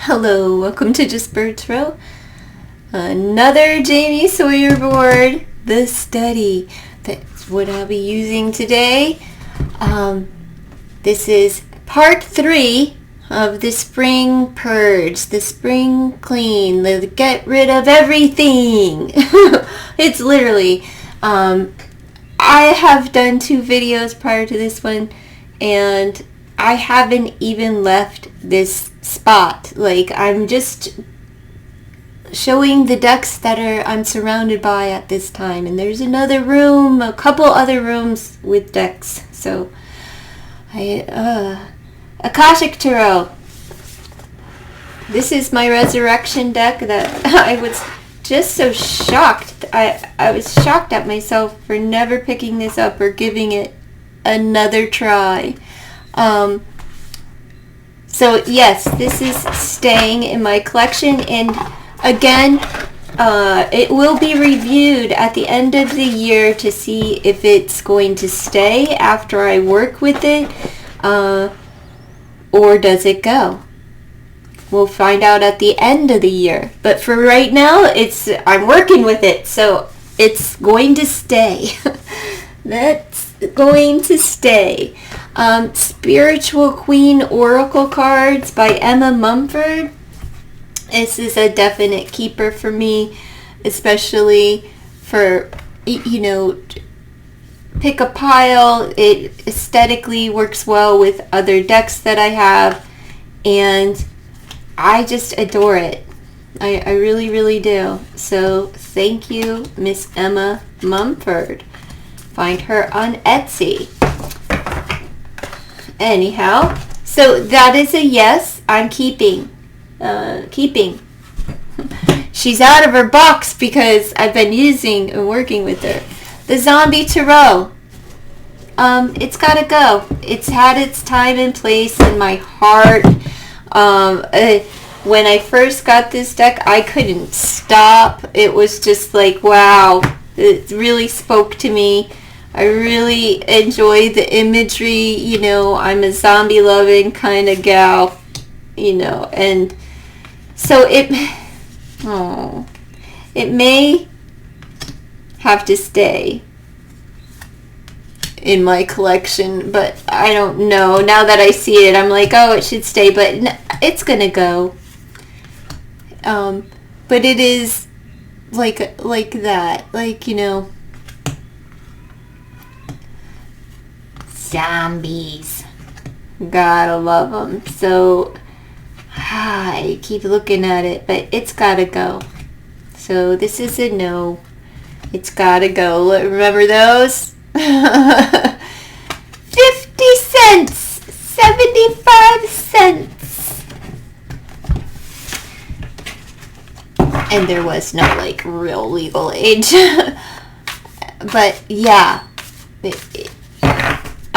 Hello, welcome to Just Birds Row. Another Jamie Sawyer board, the study. That's what I'll be using today. This is part 3 of the spring purge, the spring clean, the get rid of everything. It's literally, I have done 2 videos prior to this one, and I haven't even left this spot. Like, I'm just showing the decks that I'm surrounded by at this time. And there's another room, a couple other rooms with decks. So, Akashic Tarot. This is my resurrection deck that I was just so shocked. I was shocked at myself for never picking this up or giving it another try. So yes, this is staying in my collection, and again, it will be reviewed at the end of the year to see if it's going to stay after I work with it, or does it go? We'll find out at the end of the year. But for right now, I'm working with it, so it's going to stay. That's going to stay. Spiritual Queen Oracle cards by Emma Mumford. This is a definite keeper for me, especially for, pick a pile. It aesthetically works well with other decks that I have, and I just adore it. I really, really do. So thank you, Miss Emma Mumford. Find her on Etsy. Anyhow, so that is a yes. I'm keeping. She's out of her box because I've been using and working with her. The Zombie Tarot. It's gotta go. It's had its time and place in my heart. When I first got this deck, I couldn't stop. It was just like, wow. It really spoke to me. I really enjoy the imagery, I'm a zombie loving kind of gal, and so it may have to stay in my collection, but I don't know. Now that I see it, I'm like, oh, it should stay, but it's gonna go. But it is like that, zombies. Gotta love them. So I keep looking at it, but it's gotta go. So this is a no. It's gotta go. Remember those? 50 cents! 75 cents! And there was no, real legal age. But, yeah.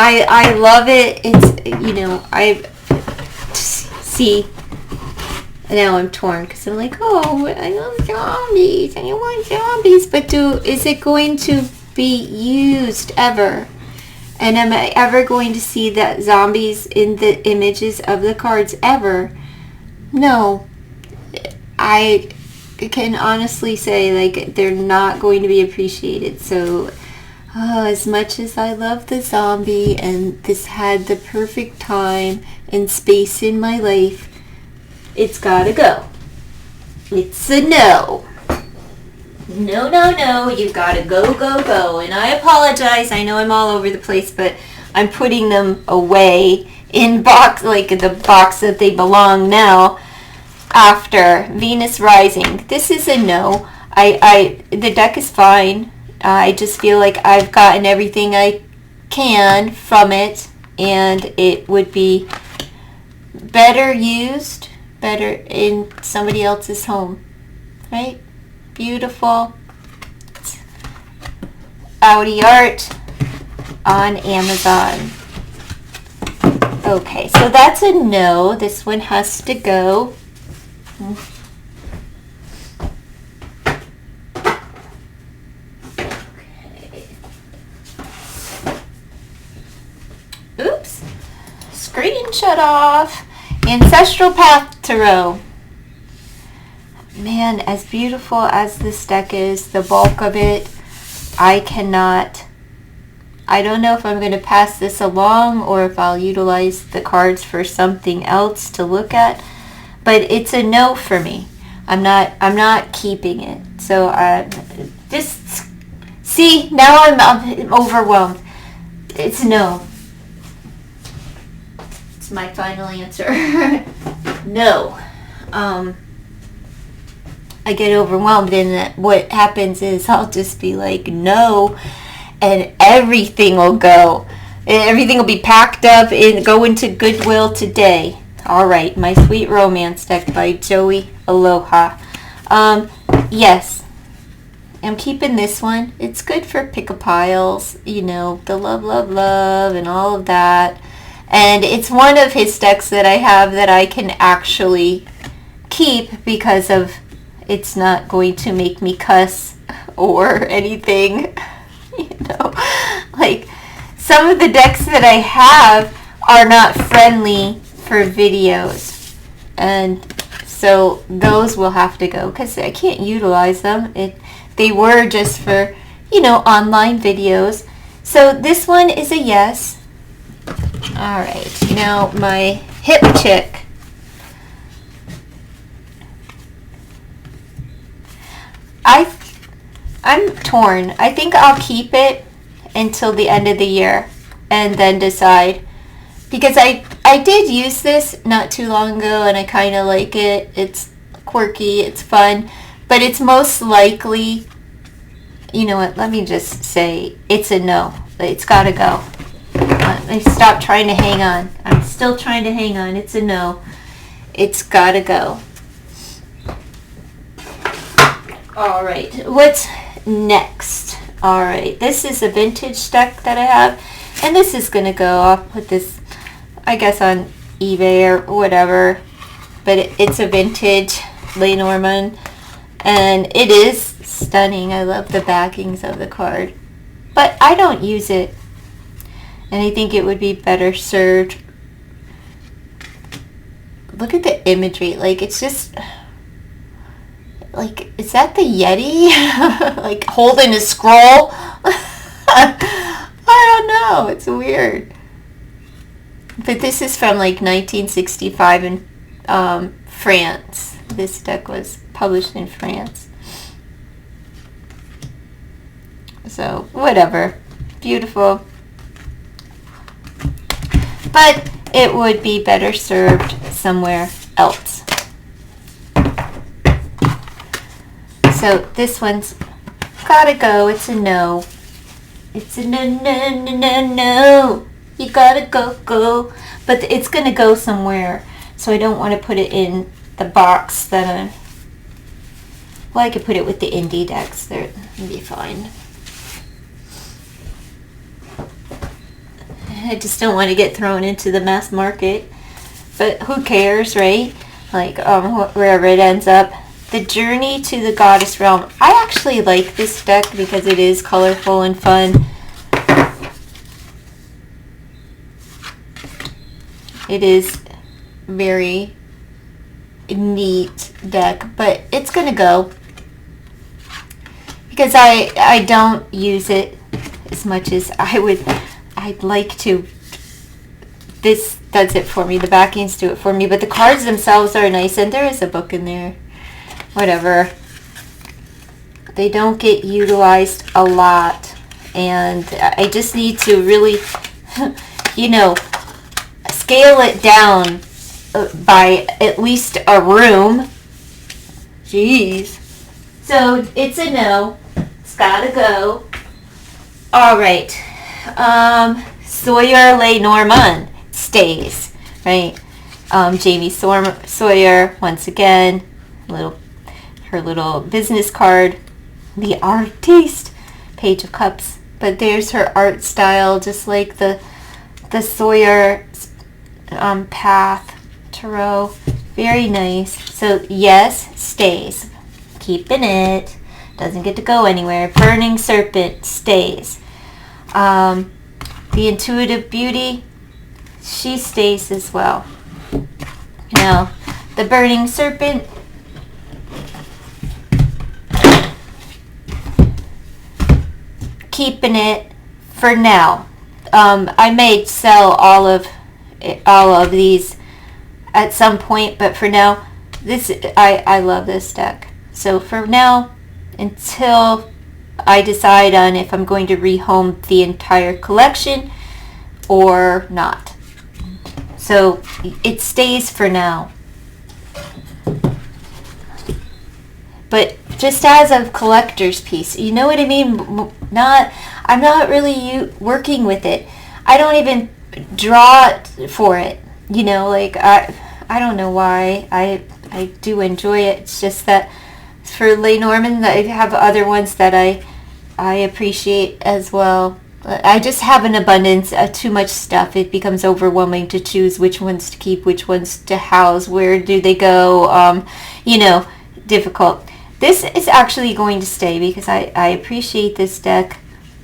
I love it. It's, see, now I'm torn because I'm like, oh, I love zombies and you want zombies, but is it going to be used ever? And am I ever going to see that zombies in the images of the cards ever? No. I can honestly say, they're not going to be appreciated. So, as much as I love the zombie, and this had the perfect time and space in my life, it's gotta go. It's a no. No, you gotta go, go, go. And I apologize, I know I'm all over the place, but I'm putting them away in box, the box that they belong now, after Venus Rising. This is a no. The deck is fine. I just feel like I've gotten everything I can from it, and it would be better used, better in somebody else's home, right? Beautiful. Audi art on Amazon. Okay, so that's a no. This one has to go. Oops. Screen shut off. Ancestral Path Tarot. man, as beautiful as this deck is, the bulk of it, I don't know if I'm going to pass this along or if I'll utilize the cards for something else to look at, but it's a no for me. I'm not keeping it. So just see, now I'm overwhelmed. It's no. It's my final answer. No. I get overwhelmed, and what happens is I'll just be like, no, and everything will go. Everything will be packed up and go into Goodwill today. All right, My Sweet Romance deck by Joey Aloha. Yes, I'm keeping this one. It's good for pick-a-piles, you know, the love, love, love, and all of that. And it's one of his decks that I have that I can actually keep because of it's not going to make me cuss or anything. You know, like some of the decks that I have are not friendly for videos, and so those will have to go because I can't utilize them. They were just for, you know, online videos. So this one is a yes. All right, now my hip chick. I'm torn. I think I'll keep it until the end of the year and then decide, because I did use this not too long ago and I kind of like it. It's quirky, it's fun, but it's most likely, you know what, let me just say it's a no. It's got to go. I stopped trying to hang on. I'm still trying to hang on. It's a no. It's got to go. All right, what's next? All right, this is a vintage deck that I have, and this is going to go. I'll put this, I guess, on eBay or whatever, but it's a vintage Lenormand, and it is stunning. I love the backings of the card, but I don't use it, and I think it would be better served. Look at the imagery. Like, it's just... like, is that the Yeti? Like, holding a scroll? I don't know. It's weird. But this is from, like, 1965 in France. This deck was published in France. So, whatever. Beautiful. But it would be better served somewhere else. So this one's gotta go. It's a no. It's a no, no, no, no, no. You gotta go. But it's gonna go somewhere. So I don't want to put it in the box that I'm... well, I could put it with the indie decks. They'd be fine. I just don't want to get thrown into the mass market. But who cares, right? Like, wherever it ends up. The Journey to the Goddess Realm. I actually like this deck because it is colorful and fun. It is very neat deck, but it's going to go because I don't use it as much as I'd like to. This does it for me. The backings do it for me, but the cards themselves are nice, and there is a book in there. Whatever. They don't get utilized a lot, and I just need to really, you know, scale it down by at least a room. Jeez. So it's a no. It's gotta go. All right. Sawyer Lenormand stays, right? Jamie Sawyer, once again, her little business card, the artiste, Page of Cups. But there's her art style, just like the Sawyer Path Tarot. Very nice. So yes, stays. Keeping it. Doesn't get to go anywhere. Burning Serpent stays. The Intuitive Beauty, she stays as well. Now, the Burning Serpent, keeping it for now. I may sell all of these at some point, but for now, I love this deck. So for now, until I decide on if I'm going to rehome the entire collection or not. So it stays for now. But just as a collector's piece, you know what I mean? I'm not really working with it. I don't even draw for it. You know, like I don't know why. I do enjoy it. It's just that for Lenormand, I have other ones that I appreciate as well. I just have an abundance of too much stuff. It becomes overwhelming to choose which ones to keep, which ones to house, where do they go, difficult. This is actually going to stay because I appreciate this deck,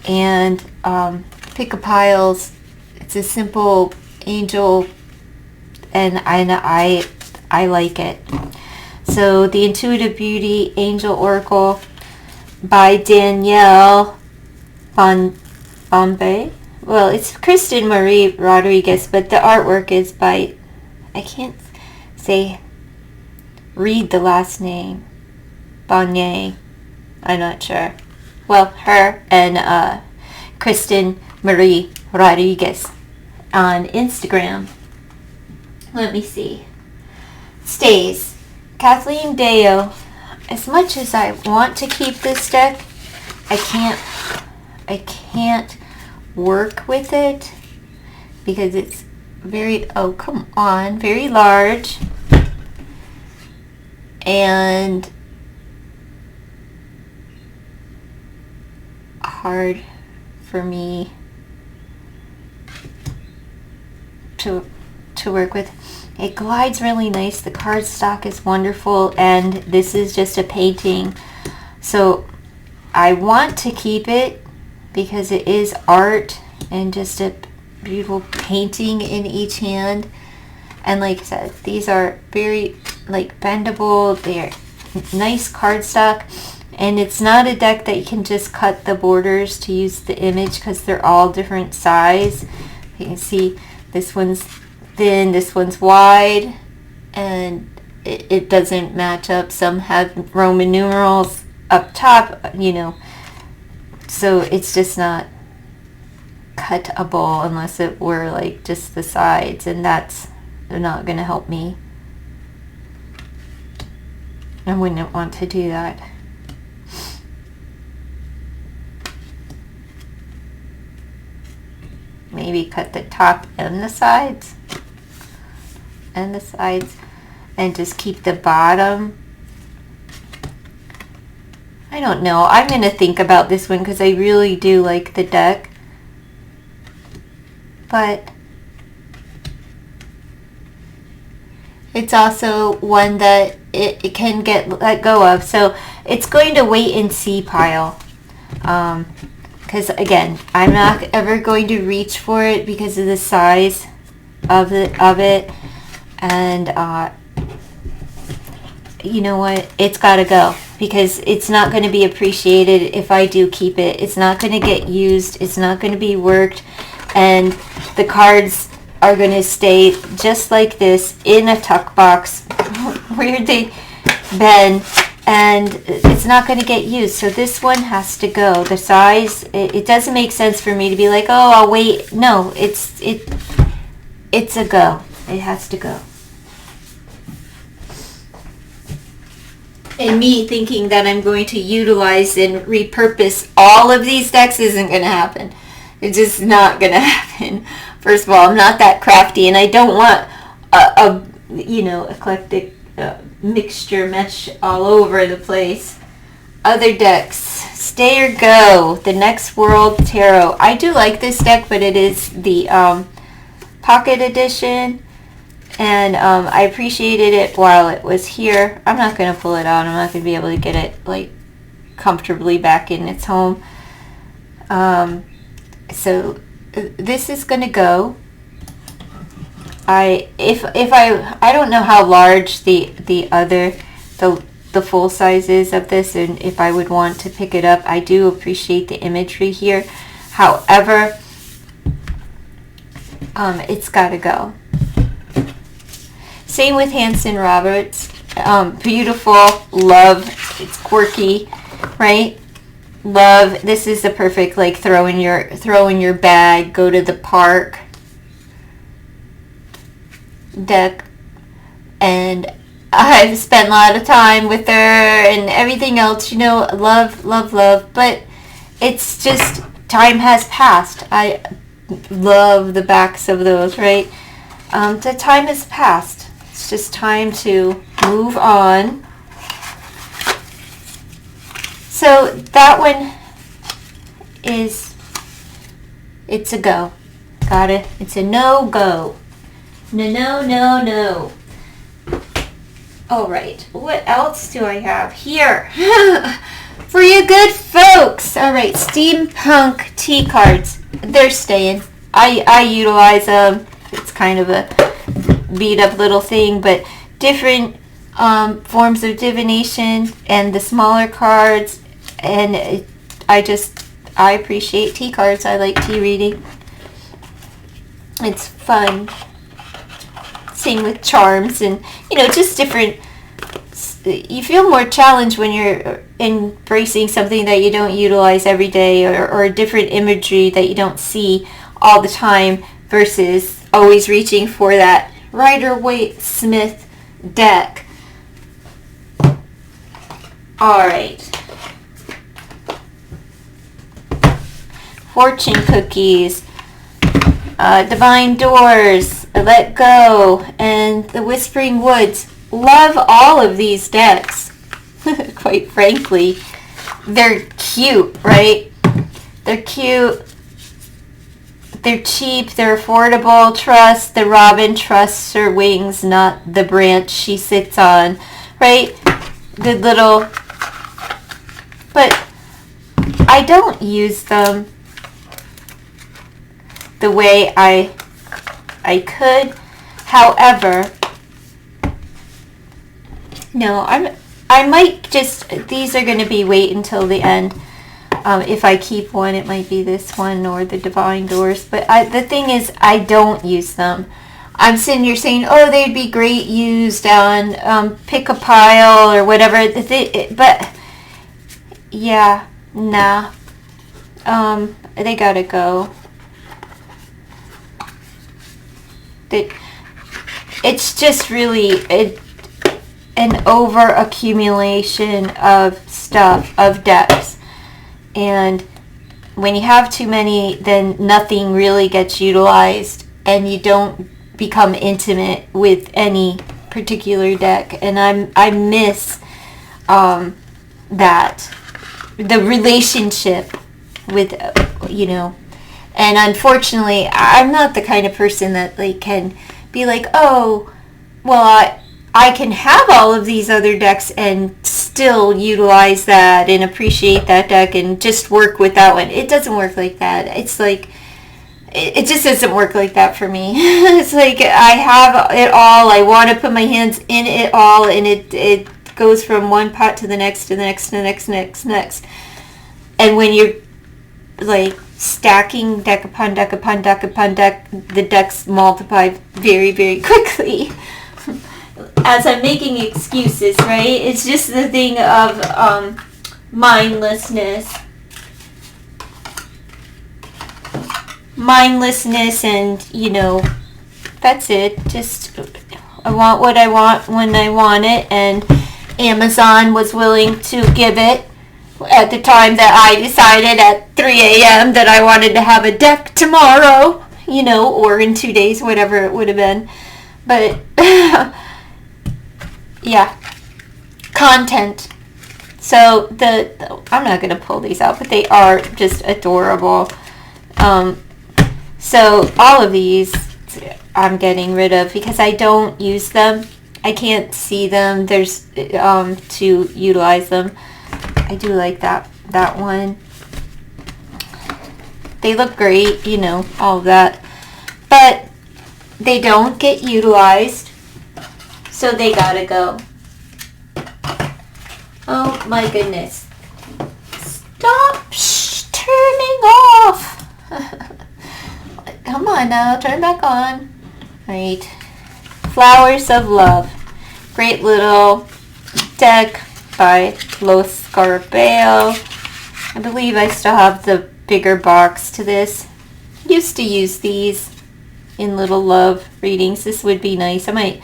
and Pick-a-Piles, it's a simple angel, and I like it. So the Intuitive Beauty Angel Oracle by Danielle Bombay. Well, it's Kristen Marie Rodriguez, but the artwork is by, I can't read the last name. Bonnier. I'm not sure. Well, her and Kristen Marie Rodriguez on Instagram. Let me see. Stays. Kathleen Deo. As much as I want to keep this deck, I can't work with it because it's very, oh come on, very large and hard for me to work with. It glides really nice. The cardstock is wonderful, and this is just a painting. So I want to keep it because it is art and just a beautiful painting in each hand. And like I said, these are very bendable. They're nice cardstock. And it's not a deck that you can just cut the borders to use the image because they're all different size. You can see this one's thin, this one's wide, and it doesn't match up. Some have Roman numerals up top, so it's just not cuttable unless it were just the sides, and they're not going to help me. I wouldn't want to do that. Maybe cut the top and the sides and just keep the bottom. I don't know. I'm going to think about this one because I really do like the deck. But it's also one that it can get let go of. So it's going to wait and see pile. Because again, I'm not ever going to reach for it because of the size of it. And you know what? It's got to go because it's not going to be appreciated if I do keep it. It's not going to get used. It's not going to be worked. And the cards are going to stay just like this in a tuck box where they've been. And it's not going to get used. So this one has to go. The size, it doesn't make sense for me to be like, oh, I'll wait. No, it's a go. It has to go. And me thinking that I'm going to utilize and repurpose all of these decks isn't going to happen. It's just not going to happen. First of all, I'm not that crafty, and I don't want a eclectic mixture mesh all over the place. Other decks, stay or go. The Next World Tarot. I do like this deck, but it is the pocket edition, and I appreciated it while it was here. I'm not going to pull it out. I'm not going to be able to get it comfortably back in its home. So this is going to go. I don't know how large the the full sizes of this, and if I would want to pick it up. I do appreciate the imagery here. However, it's got to go. Same with Hanson Roberts. Beautiful, love. It's quirky, right? Love. This is the perfect, like, throw in your bag, go to the park deck. And I've spent a lot of time with her and everything else, you know, love, love, love. But it's just, time has passed. I love the backs of those, right? The time has passed. It's just time to move on. So that one is, it's a go. Got it? It's a no-go. No. All right, what else do I have here? For you good folks. All right, steampunk tea cards. They're staying. I utilize them. It's kind of a beat up little thing, but different forms of divination and the smaller cards. And I appreciate tea cards. I like tea reading. It's fun. Same with charms, and you know, just different. You feel more challenged when you're embracing something that you don't utilize every day, or different imagery that you don't see all the time, versus always reaching for that Rider-Waite-Smith deck. Alright. Fortune cookies. Divine Doors, Let Go, and the Whispering Woods. Love all of these decks. Quite frankly, they're cute, right? They're cute. They're cheap. They're affordable. Trust the robin trusts her wings, not the branch she sits on, right? Good little. But I don't use them the way I could. However, no, I might just, these are going to be wait until the end. If I keep one, it might be this one or the Divine Doors. But the thing is, I don't use them. I'm sitting here saying, oh, they'd be great used on Pick a Pile or whatever. But yeah, nah. They gotta go. It's just really an over accumulation of stuff, of decks. And when you have too many, then nothing really gets utilized, and you don't become intimate with any particular deck. And I miss that, the relationship with, you know. And unfortunately, I'm not the kind of person that like can be like, oh, well, I can have all of these other decks and still utilize that and appreciate that deck and just work with that one. It doesn't work like that. It's like, it just doesn't work like that for me. It's like I have it all. I want to put my hands in it all, and it goes from one pot to the next, to the next, to the next, next. And when you're like stacking deck upon deck upon deck upon deck, the decks multiply very, very quickly. As I'm making excuses, right? It's just the thing of mindlessness. Mindlessness, and, you know, that's it. Just, I want what I want when I want it, and Amazon was willing to give it at the time that I decided at 3 a.m. that I wanted to have a deck tomorrow, you know, or in 2 days, whatever it would have been. But, yeah, content. So, I'm not going to pull these out, but they are just adorable. So, all of these I'm getting rid of because I don't use them. I can't see them. There's, to utilize them. I do like that one. They look great, you know, all of that. But they don't get utilized, so they gotta go. Oh my goodness. Stop turning off. Come on now, turn back on. Right. Flowers of Love. Great little deck by Los Scarbale. I believe I still have the bigger box to this. Used to use these in little love readings. This would be nice. I might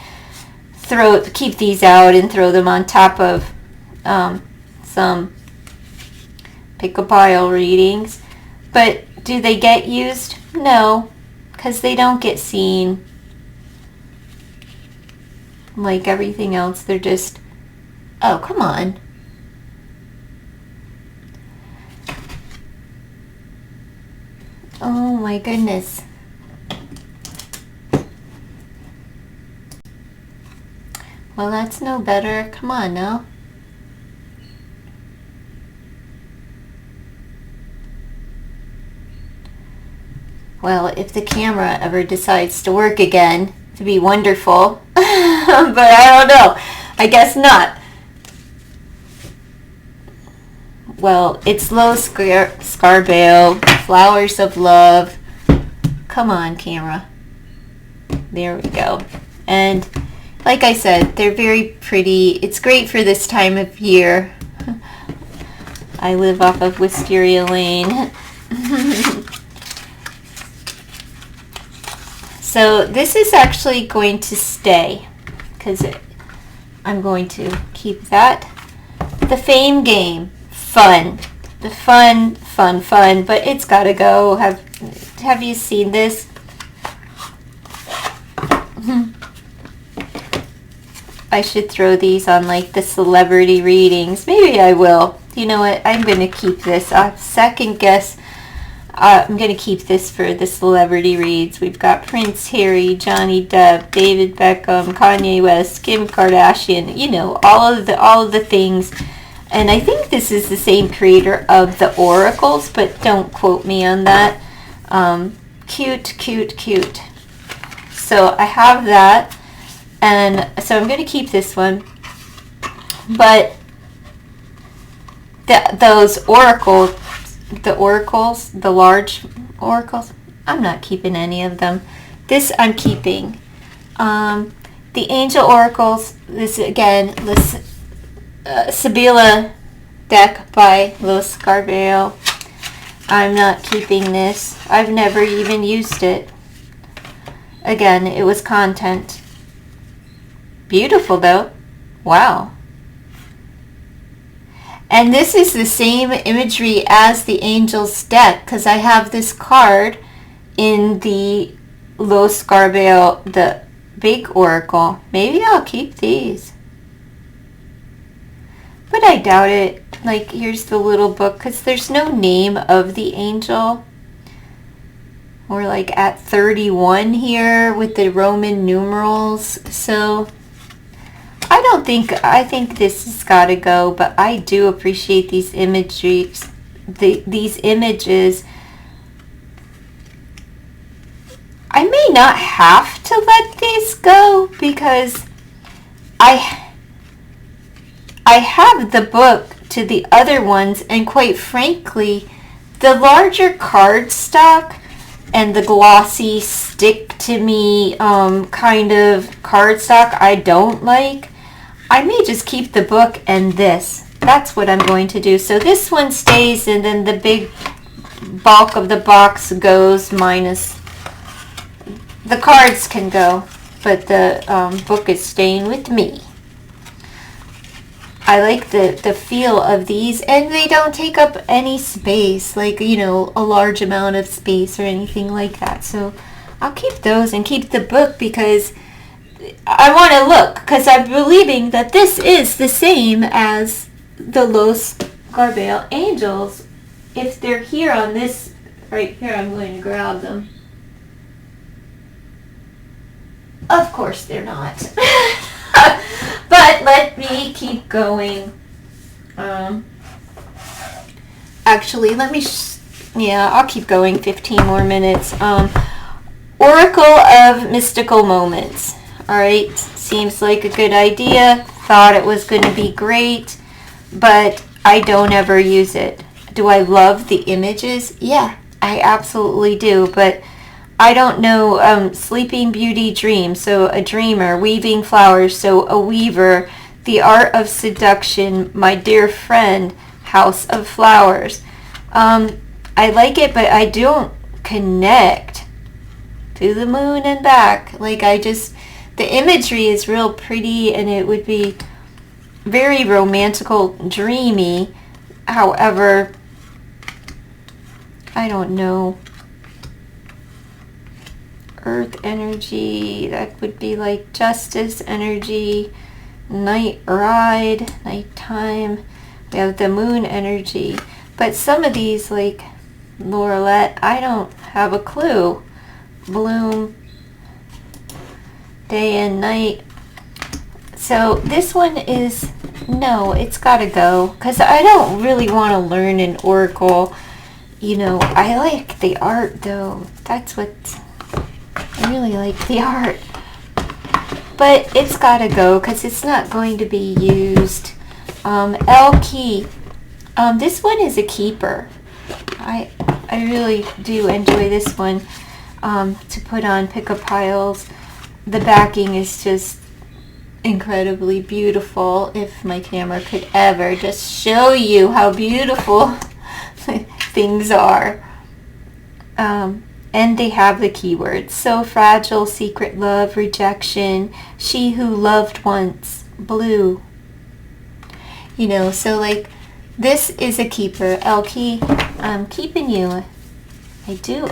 keep these out and throw them on top of some pick-a-pile readings. But do they get used? No, because they don't get seen. Like everything else, they're just, oh, come on. Oh my goodness. Well, that's no better. Come on now. Well, if the camera ever decides to work again, it'd be wonderful. But I don't know. I guess not. Well, it's Los Scarbale, Flowers of Love. Come on, camera. There we go. And like I said, they're very pretty. It's great for this time of year. I live off of Wisteria Lane. So this is actually going to stay because I'm going to keep that. The Fame Game. Fun. The fun, but it's gotta go. Have you seen this? I should throw these on like the celebrity readings. Maybe I will. You know what? I'm gonna keep this. Second guess. I'm going to keep this for the celebrity reads. We've got Prince Harry, Johnny Depp, David Beckham, Kanye West, Kim Kardashian, you know, all of the things. And I think this is the same creator of the oracles, but don't quote me on that. Cute. So I have that. And so I'm going to keep this one. But those oracles, the large oracles, I'm not keeping any of them. This I'm keeping. The angel oracles, this again, this Sibila deck by Los Scarbale. I'm not keeping this. I've never even used it. Again, it was content. Beautiful though. Wow. And this is the same imagery as the Angels deck because I have this card in the Los Scarbale, the big oracle. Maybe I'll keep these. But I doubt it. Like, here's the little book because there's no name of the angel. We're like at 31 here with the Roman numerals. So I think this has got to go, but I do appreciate these images. These images. I may not have to let these go because I have the book to the other ones, and quite frankly, the larger cardstock and the glossy stick to me kind of cardstock I don't like. I may just keep the book and this. That's what I'm going to do. So this one stays, and then the big bulk of the box goes, minus the cards can go, but the book is staying with me. I like the feel of these, and they don't take up any space, like, you know, a large amount of space or anything like that. So I'll keep those and keep the book because I want to look, because I'm believing that this is the same as the Los Scarbale Angels. If they're here on this, right here, I'm going to grab them. Of course they're not. But let me keep going. Actually, let me, I'll keep going 15 more minutes. Oracle of Mystical Moments. Alright, seems like a good idea. Thought it was going to be great. but I don't ever use it. Do I love the images? Yeah, I absolutely do, but I don't know. Sleeping Beauty dream, so a dreamer. Weaving flowers, so a weaver. The art of seduction, my dear friend. House of flowers. I like it, but I don't connect to the moon and back. Like, the imagery is real pretty, and it would be very romantical, dreamy. However, I don't know. Earth energy, that would be like justice energy, night ride, nighttime. We have the moon energy. But some of these, like Laurelette, I don't have a clue. Bloom, day and night. So this one is, no, it's gotta go. Because I don't really want to learn an oracle. You know, I like the art though. That's what, I really like the art. But it's gotta go because it's not going to be used. L key. This one is a keeper. I really do enjoy this one to put on pick-up piles. The backing is just incredibly beautiful. If my camera could ever just show you how beautiful things are. And they have the keywords. So fragile, secret love, rejection, she who loved once, blue. You know, so like this is a keeper. Elkie, I'm keeping you. I do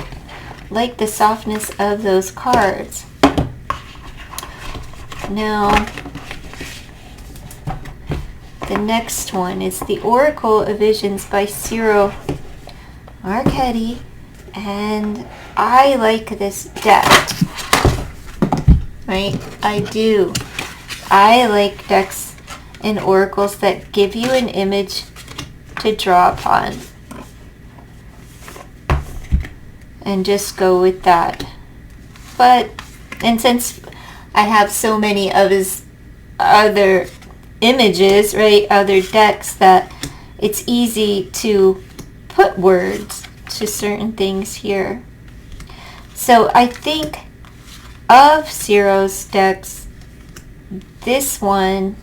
like the softness of those cards. Now, the next one is the Oracle of Visions by Cyril Marchetti, and I like this deck. Right? I do. I like decks and oracles that give you an image to draw upon. And just go with that. But, and since I have so many of his other images, right, other decks, that it's easy to put words to certain things here. So I think of Cyril's decks, this one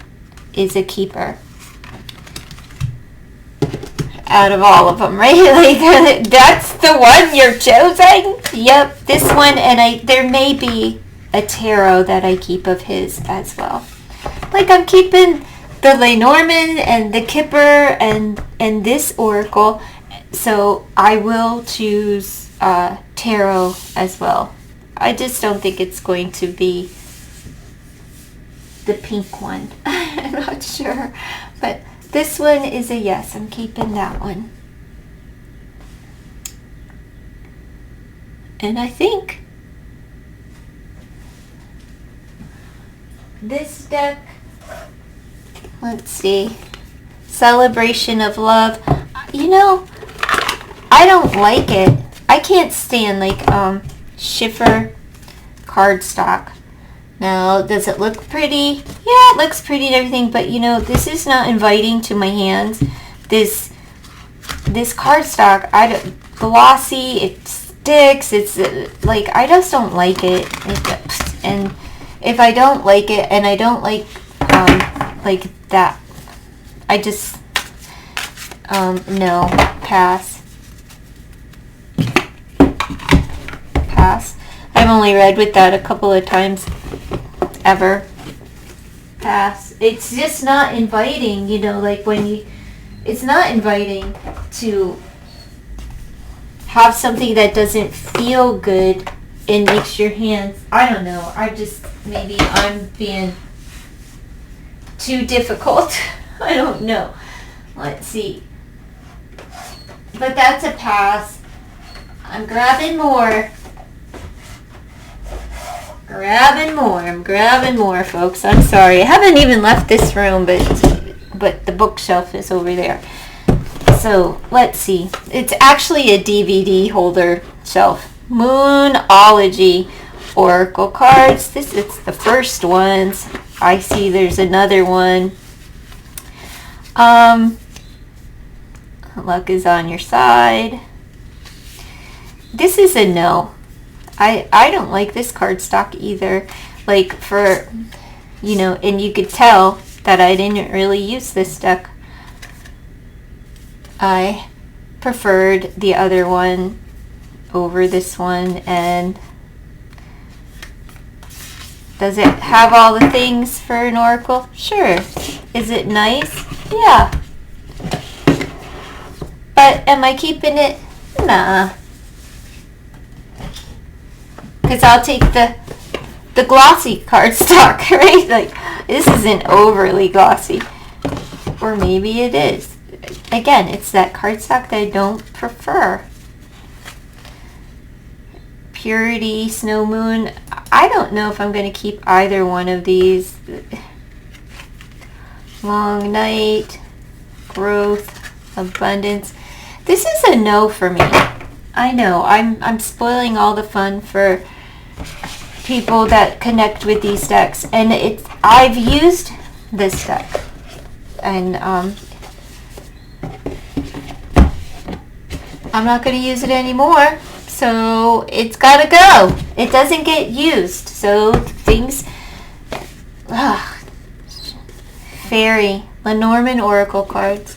is a keeper out of all of them, right? Like, that's the one you're choosing? Yep, this one, and there may be a tarot that I keep of his as well. Like, I'm keeping the Lenormand and the Kipper and this oracle, so I will choose tarot as well. I just don't think it's going to be the pink one. I'm not sure, but this one is a yes. I'm keeping that one. And I think this deck, let's see, Celebration of Love. You know, I don't like it. I can't stand like Schiffer cardstock. Now, does it look pretty? Yeah, it looks pretty and everything, but you know, this is not inviting to my hands. This cardstock, glossy, it sticks, it's like, I just don't like it. And if I don't like it, and I don't like that, I just, no, pass. Pass. I've only read with that a couple of times ever. Pass. It's just not inviting, you know, like it's not inviting to have something that doesn't feel good and makes your hands, I don't know, maybe I'm being too difficult. I don't know. Let's see. But that's a pass. I'm grabbing more. I'm grabbing more, folks. I'm sorry. I haven't even left this room, but the bookshelf is over there. So, let's see. It's actually a DVD holder shelf. Moonology Oracle cards. It's the first ones. I see there's another one. Luck is on your side. This is a no. I don't like this cardstock either. Like for, you know, and you could tell that I didn't really use this deck. I preferred the other one over this one. And does it have all the things for an oracle? Sure. Is it nice? Yeah. But am I keeping it? Nah. Because I'll take the glossy cardstock, right? Like, this isn't overly glossy. Or maybe it is. Again, it's that cardstock that I don't prefer. Purity, Snow Moon. I don't know if I'm going to keep either one of these. Long Night, Growth, Abundance. This is a no for me. I know. I'm spoiling all the fun for people that connect with these decks, and I've used this deck, and I'm not going to use it anymore, so it's got to go. It doesn't get used, so things. Fairy, Lenormand Oracle cards.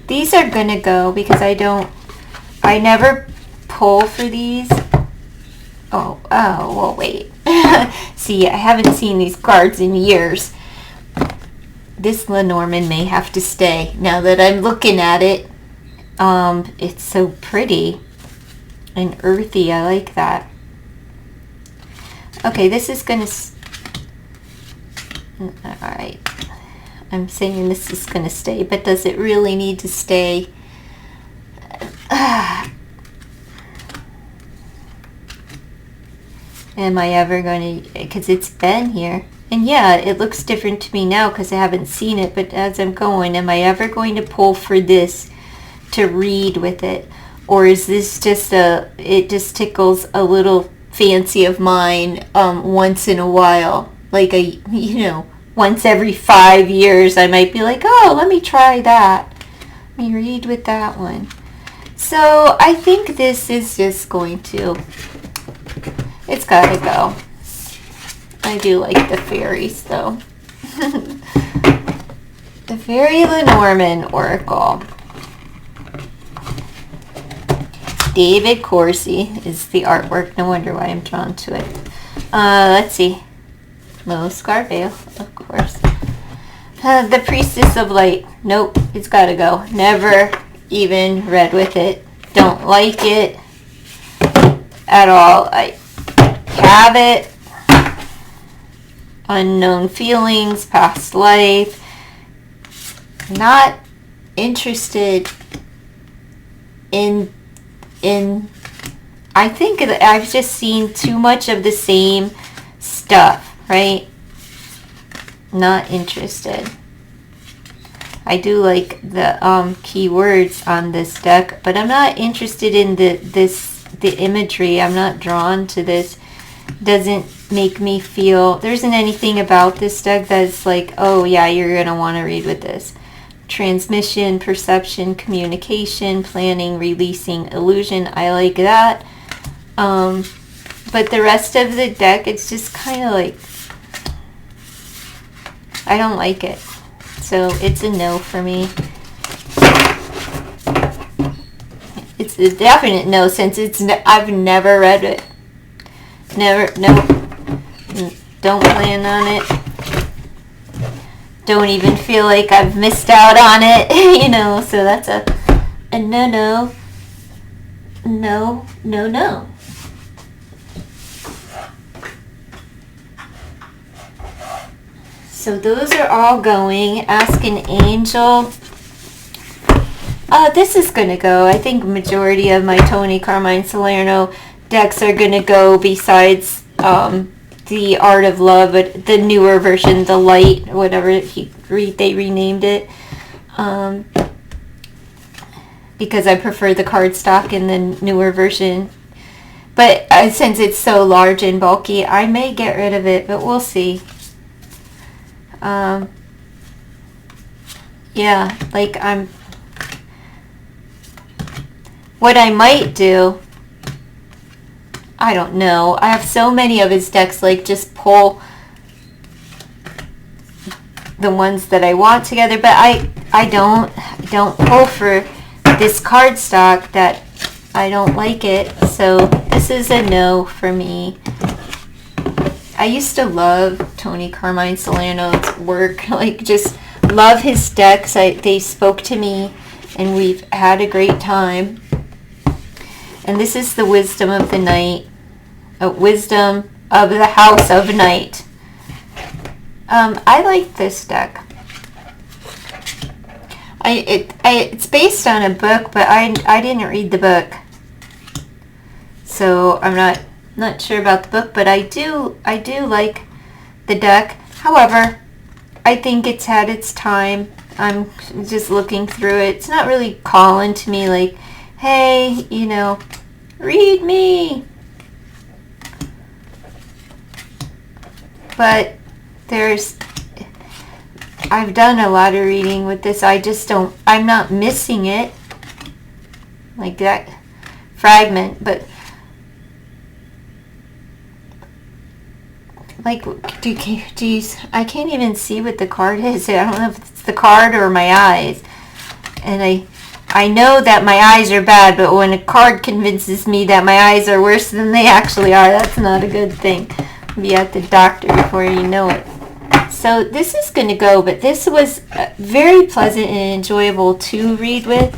These are going to go because I never pull for these. Oh, well, wait. See, I haven't seen these cards in years. This Lenormand may have to stay. Now that I'm looking at it, it's so pretty and earthy. I like that. Okay, this is going to... Alright. I'm saying this is going to stay, but does it really need to stay? Am I ever going to, because it's been here. And yeah, it looks different to me now because I haven't seen it, but as I'm going, am I ever going to pull for this to read with it? Or is this just it just tickles a little fancy of mine once in a while? Like once every 5 years I might be like, oh, let me try that. Let me read with that one. So I think this is just going to... It's gotta go. I do like the fairies, though. The Fairy Lenormand Oracle. David Corsi is the artwork. No wonder why I'm drawn to it. Let's see. Lo Scarvale, of course. The Priestess of Light. Nope, it's gotta go. Never even read with it. Don't like it at all. I have it. Unknown Feelings, Past Life. Not interested in I think I've just seen too much of the same stuff, right? Not interested. I do like the keywords on this deck, but I'm not interested in the imagery. I'm not drawn to this. Doesn't make me feel, there isn't anything about this deck that's like, oh yeah, you're gonna want to read with this. Transmission, perception, communication, planning, releasing, illusion. I like that. But the rest of the deck, it's just kind of like, I don't like it. So it's a no for me. It's a definite no since I've never read it. Never, no. Don't plan on it. Don't even feel like I've missed out on it, so that's a no. No, no, no. So those are all going. Ask an Angel. This is going to go. I think majority of my Tony Carmine Salerno decks are going to go besides the Art of Love, but the newer version, the Light, whatever they renamed it. Because I prefer the cardstock in the newer version. But since it's so large and bulky, I may get rid of it, but we'll see. yeah, like what I might do, I don't know. I have so many of his decks, like just pull the ones that I want together, but I don't pull for this cardstock that I don't like it. So this is a no for me. I used to love Tony Carmine Salerno's work, like just love his decks. They spoke to me and we've had a great time. And this is the Wisdom of the Night, Wisdom of the House of Night. I like this deck. It's based on a book, but I didn't read the book, so I'm not sure about the book. But I do like the deck. However, I think it's had its time. I'm just looking through it. It's not really calling to me like, hey, read me. But I've done a lot of reading with this. I'm not missing it. Like that fragment, but like, I can't even see what the card is. I don't know if it's the card or my eyes. And I know that my eyes are bad, but when a card convinces me that my eyes are worse than they actually are, that's not a good thing. Be at the doctor before you know it. So this is going to go, but this was very pleasant and enjoyable to read with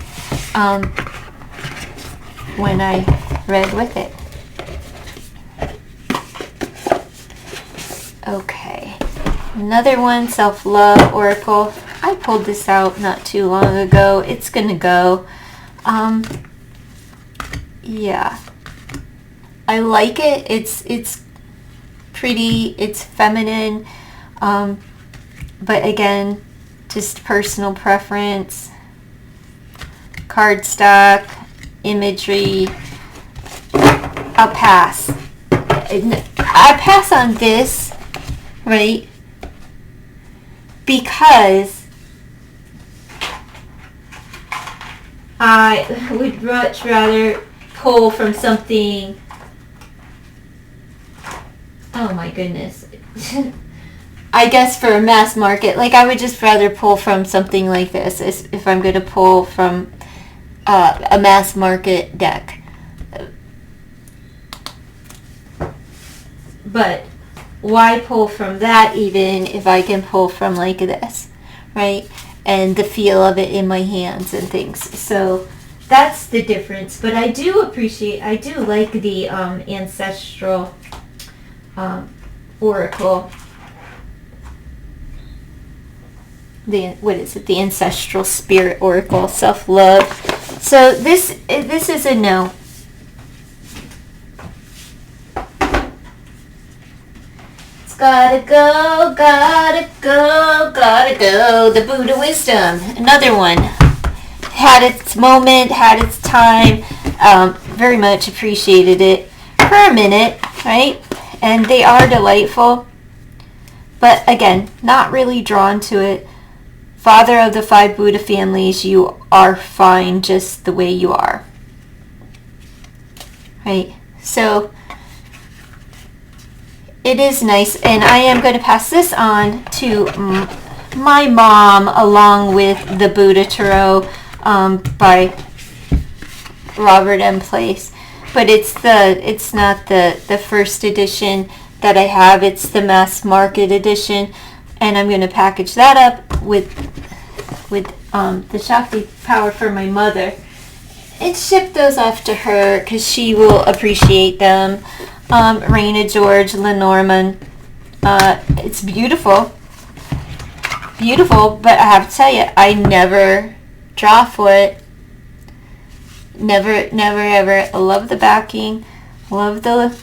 when I read with it. Okay, another one, Self-Love Oracle. I pulled this out not too long ago. It's going to go. Yeah, I like it. It's pretty, it's feminine, but again, just personal preference. Cardstock, imagery, I'll pass. I pass on this, right? Because I would much rather pull from something. Oh my goodness. I guess for a mass market, like I would just rather pull from something like this if I'm going to pull from a mass market deck. But why pull from that even if I can pull from like this, right? And the feel of it in my hands and things. So that's the difference. But I do like the ancestral oracle. What is it? The ancestral spirit oracle, self-love. So this is a no. It's gotta go, gotta go, gotta go. The Buddha wisdom, another one. Had its moment, had its time. Very much appreciated it for a minute, right? And they are delightful, but again, not really drawn to it. Father of the 5 Buddha families, you are fine just the way you are. Right? So it is nice, and I am going to pass this on to my mom along with the Buddha Tarot by Robert M. Place. But it's not the first edition that I have. It's the mass market edition, and I'm going to package that up with the Shakti power for my mother and ship those off to her because she will appreciate them. Raina George, Lenormand. It's beautiful, but I have to tell you, I never draw for it. Never ever. I love the backing, love the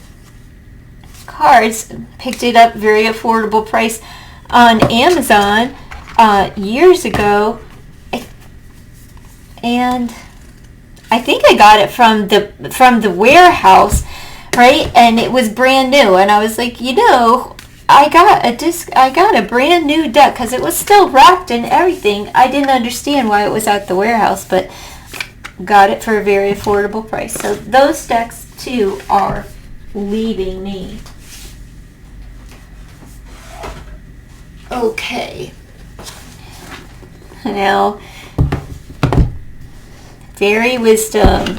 cards. Picked it up very affordable price on Amazon years ago, and I think I got it from the warehouse, right? And it was brand new, and I was like, I got a brand new deck because it was still wrapped and everything. I didn't understand why it was at the warehouse, but got it for a very affordable price. So those decks too are leaving me. Okay. Now, Fairy Wisdom,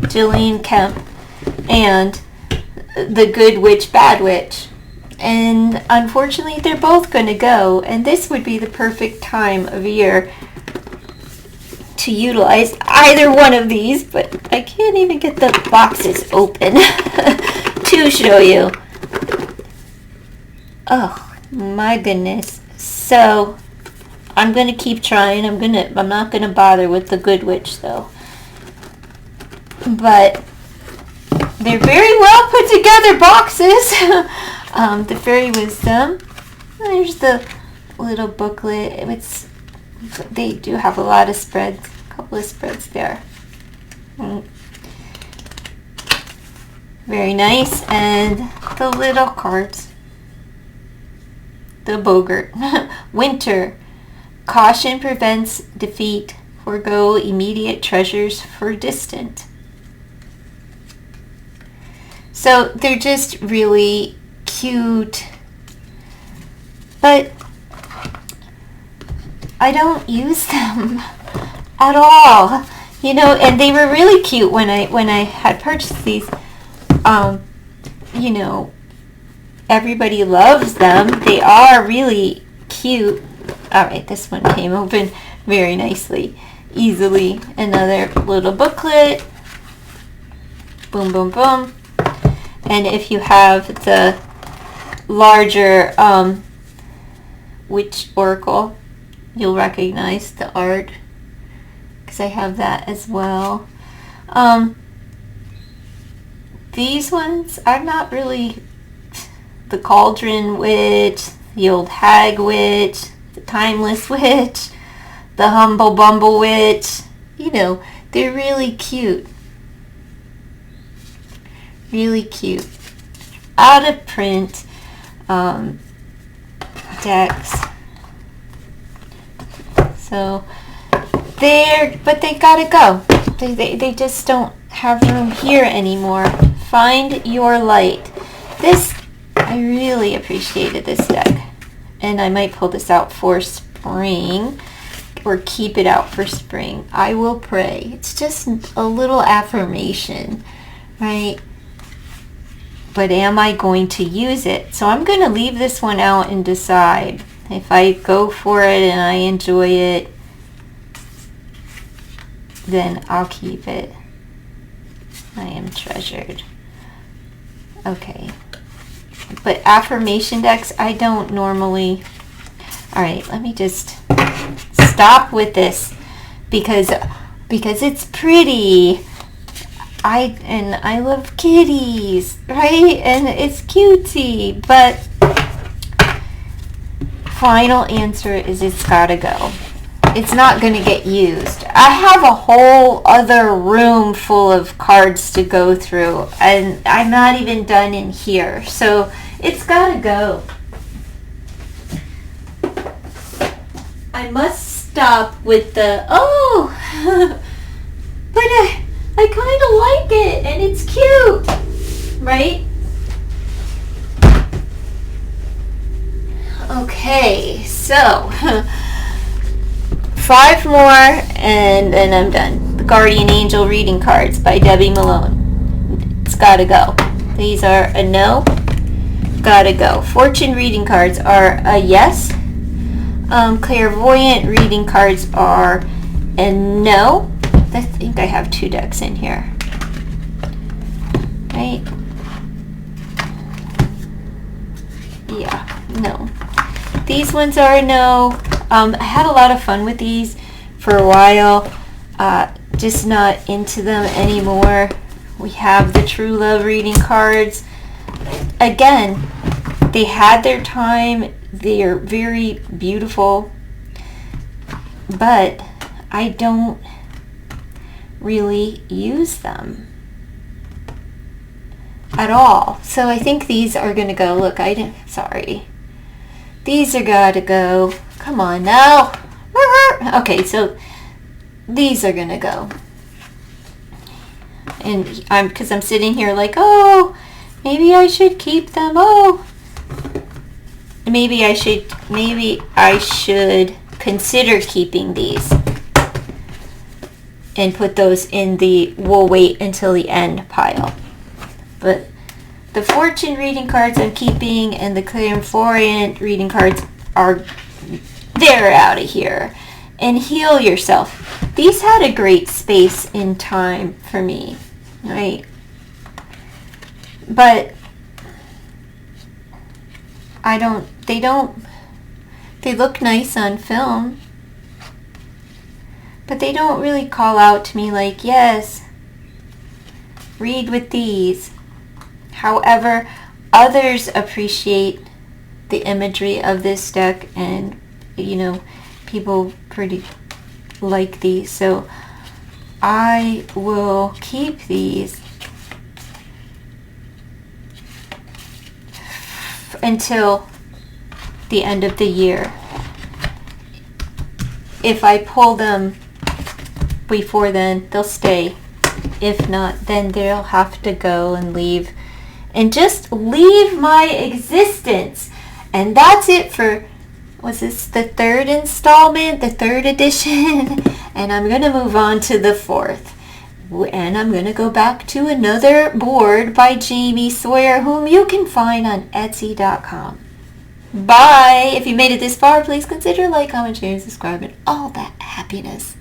Jillian Kemp, and the Good Witch, Bad Witch. And unfortunately, they're both going to go. And this would be the perfect time of year to utilize either one of these. But I can't even get the boxes open to show you. Oh, my goodness. So, I'm going to keep trying. I'm not going to bother with the Good Witch, though. But they're very well put together boxes. The Fairy Wisdom. There's the little booklet. They do have a lot of spreads. A couple of spreads there. Very nice. And the little cards. The Bogart. Winter. Caution prevents defeat. Forgo immediate treasures for distant. So they're just really cute, but I don't use them at all, you know. And they were really cute when I had purchased these. You know, everybody loves them. They are really cute. All right, this one came open very nicely, easily. Another little booklet. Boom, boom, boom. And if you have the larger Witch Oracle, you'll recognize the art, because I have that as well. These ones are not really the Cauldron Witch, the Old Hag Witch, the Timeless Witch, the Humble Bumble Witch. You know, they're really cute. Really cute. Out of print decks. So but they gotta go. They just don't have room here anymore. Find Your Light. This, I really appreciated this deck. And I might pull this out for spring, or keep it out for spring. I will pray. It's just a little affirmation, right? But am I going to use it? So I'm going to leave this one out and decide. If I go for it and I enjoy it, then I'll keep it. I am treasured. Okay. But affirmation decks, I don't normally. All right, let me just stop with this because it's pretty. I love kitties, right? And it's cutesy, but final answer is it's gotta go. It's not gonna get used. I have a whole other room full of cards to go through, and I'm not even done in here, so it's gotta go. I must stop with the, but I kind of like it, and it's cute, right? Okay, so 5 more, and then I'm done. The Guardian Angel Reading Cards by Debbie Malone. It's gotta go. These are a no. Gotta go. Fortune Reading Cards are a yes. Clairvoyant Reading Cards are a no. I think I have 2 decks in here. Right? Yeah, no. These ones are a no. I had a lot of fun with these for a while. Just not into them anymore. We have the True Love Reading Cards. Again, they had their time. They are very beautiful. But I don't really use them. at all. So I think these are going to go. Look, sorry. These are got to go. Come on now. Okay, so these are going to go. And because I'm sitting here like, oh, maybe I should keep them. Oh, maybe I should consider keeping these and put those in the we'll wait until the end pile. But the fortune reading cards I'm keeping and the clairvoyant reading cards they're out of here. And heal yourself. These had a great space in time for me, right? But they look nice on film, but they don't really call out to me like, yes, read with these. However, others appreciate the imagery of this deck, and people pretty like these, so I will keep these until the end of the year. If I pull them before then, they'll stay. If not, then they'll have to go and leave and just leave my existence. And that's it for, was this the third installment, the third edition? And I'm going to move on to the fourth. And I'm going to go back to another board by Jamie Sawyer, whom you can find on Etsy.com. Bye! If you made it this far, please consider like, comment, share, and subscribe, and all that happiness.